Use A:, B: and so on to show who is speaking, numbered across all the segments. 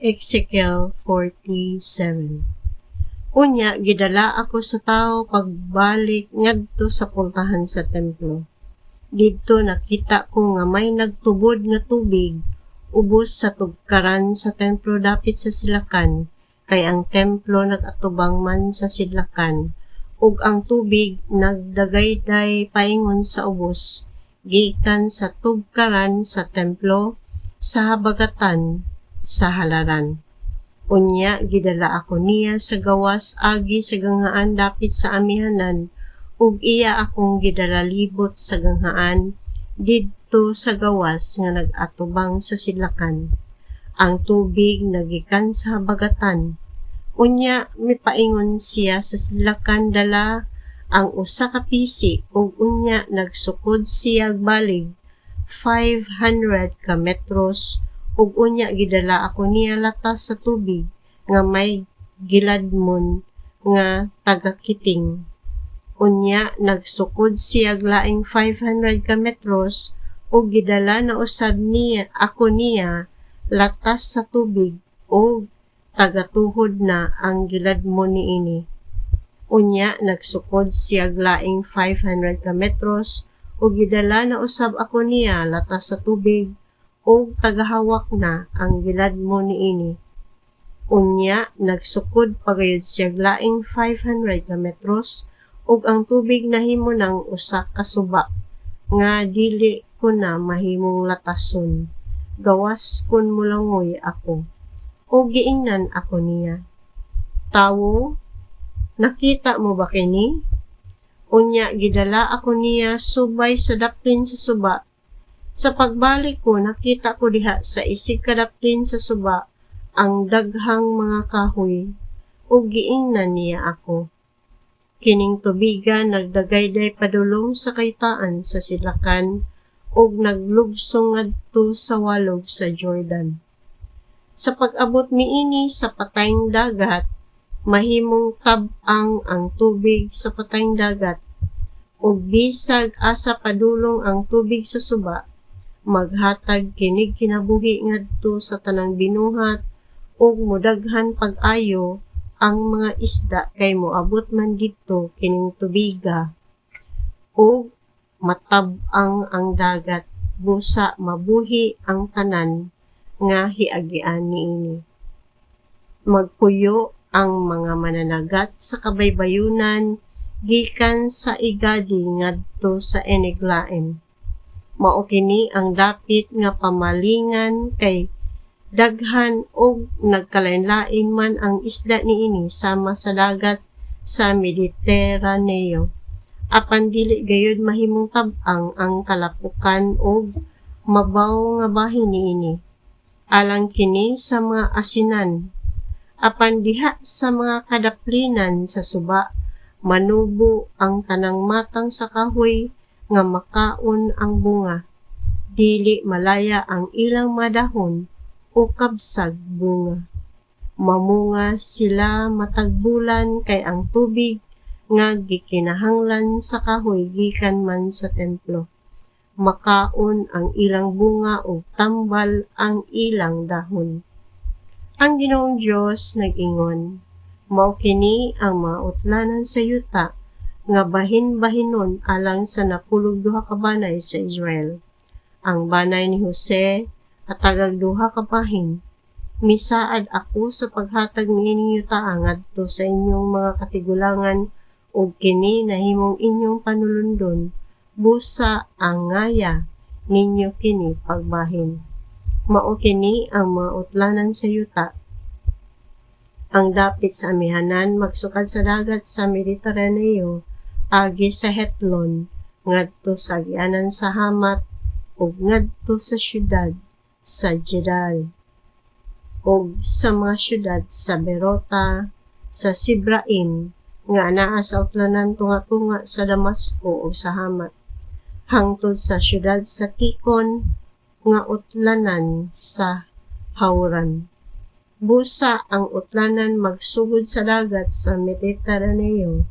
A: Ezekiel 47. Unya, gidala ako sa tao pagbalik ngadto sa puntahan sa templo. Didto nakita ko nga may nagtubod nga tubig, ubos sa tugkaran sa templo dapit sa silakan, kay ang templo nagatubang man sa sidlakan, ug ang tubig nagdagayday paingon sa ubos, gikan sa tugkaran sa templo, sa habagatan, sa halaran. Unya, gidala ako niya sa gawas agi sa ganghaan dapit sa amihanan, ug iya akong gidala libot sa ganghaan didto sa gawas nga nagatubang sa sidlakan. Ang tubig nagikan sa habagatan. Unya, mipaingon siya sa sidlakan dala ang usa ka pisi, ug unya nagsukod siya balig 500 ka metros, ug unya gidala ako niya latas sa tubig nga may giladmon nga tagakiting. Unya nagsukod siya laing 500 ka metros, ug gidala na usab niya ako niya latas sa tubig, ug tagatuhod na ang giladmon niini. Unya nagsukod siya laing 500 ka metros, ug gidala na usab ako niya latas sa tubig, ug tagahawak na ang giladmon niini. Unya nagsukod pagayod siya laing 500 ka metros, ug ang tubig nahimo ng usa ka suba nga dili ko na mahimong latason. Gawas kun mulangoy ako, ug giingnan ako niya. Tawo, nakita mo ba kini? Unya gidala ako niya subay sa daplin sa suba. Sa pagbalik ko, nakita ko diha sa isig kadaplin sa suba ang daghang mga kahoy, ug giingnan niya ako. Kining tubigan nagdagayday padulong sa kaytaan sa silakan, ug naglubsong ngadto sa walog sa Jordan. Sa pag-abot miini sa patayng dagat, mahimong tab-ang ang tubig sa patayng dagat, ug bisag asa padulong ang tubig sa suba, maghatag kinig kinabuhi ngadto sa tanang binuhat, ug mudaghan pag-ayo ang mga isda kay moabot man didto kining tubiga, ug matab-ang ang dagat, busa mabuhi ang tanan nga hiagian niini. Magpuyo ang mga mananagat sa kabaybayunan gikan sa Igadi ngadto sa Eneglaim. Mao kini ang dapit nga pamalingan kay daghan og nagkalain-lain man ang isda niini sama sa dagat sa Mediteraneo. Apan dili gayud mahimong tab-ang ang kalapukan og mabaw nga bahin niini. Alang kini sa mga asinan. Apan diha sa mga kadaplinan sa suba, manubo ang tanang matang sa kahoy nga makaon ang bunga. Dili malaya ang ilang madahon o kabsag bunga. Mamunga sila matagbulan kay ang tubig nga gikinahanglan sa kahoy gikan man sa templo. Makaon ang ilang bunga o tambal ang ilang dahon. Ang Ginoong Dios nag-ingon, mao kini ang mga utlanan sa yuta nga bahin-bahinon alang sa napulog duha ka banay sa Israel. Ang banay ni Jose at tagag duha ka bahin. Misaad ako sa paghatag niining yuta ngadto sa inyong mga katigulangan, ug kini nahimong inyong panulundon, busa ang ngaya ninyo kini pagbahin. Mao kini ang mga utlanan sa yuta. Ang dapit sa amihanan magsukad sa dagat sa Mediteraneo, agi sa Hetlon, ngadto sa agianan sa Hamat, ug ngadto sa syudad sa Jedal, ug sa mga syudad sa Berota, sa Sibraim, nga anaa sa utlanan tunga-tunga sa Damasco ug sa Hamat, hangtod sa syudad sa Tikon, nga utlanan sa Hauran. Busa ang utlanan magsugod sa dagat sa Mediteraneo,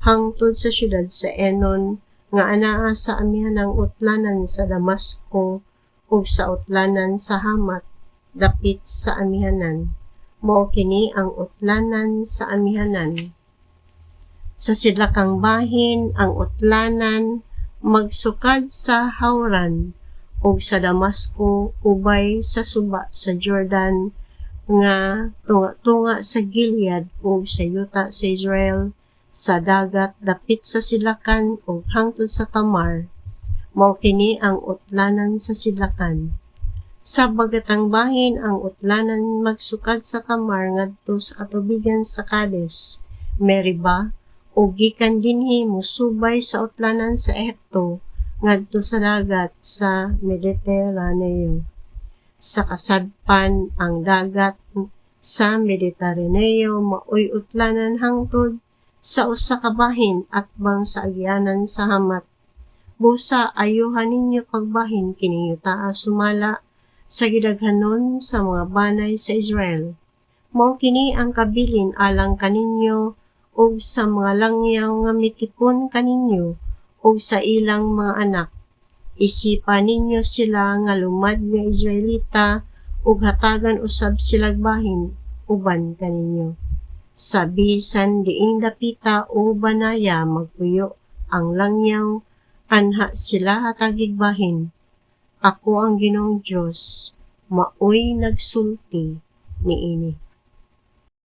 A: hangtod sa syudad sa Enon, nga anaa sa amihanang utlanan sa Damasco ug sa utlanan sa Hamat, dapit sa amihanan. Mao kini ang utlanan sa amihanan. Sa sidlakang bahin ang utlanan magsukad sa Hauran ug sa Damasco ubay sa suba sa Jordan nga tunga-tunga sa Gilead ug sa yuta sa Israel sa dagat dapit sa sidlakan ug hangtod sa Tamar. Mao kini ang utlanan sa sidlakan. Sa bagatang bahin ang utlanan magsukad sa Tamar ngadto sa atubigan sa Kades, Meriba, ug gikan dinhi musubay sa utlanan sa Ehipto ngadto sa dagat sa Mediteraneo. Sa kasadpan ang dagat sa Mediteraneo maoy utlanan hangtod sa usa ka bahin atbang sa agyanan sa Hamat. Busa ayuhan ninyo pagbahin kini yutaa sumala sa gidaghanon sa mga banay sa Israel. Mao kini ang kabilin alang kaninyo ug sa mga langyaw nga mitipon kaninyo ug sa ilang mga anak. Isipan ninyo sila nga lumad nga Israelita ug hatagan usab silag bahin uban kaninyo. Sa bisan diing dapita o banaya magpuyo ang langyaw, anha sila hatagig bahin. Ako ang Ginoong Diyos, maoy nagsulti niini.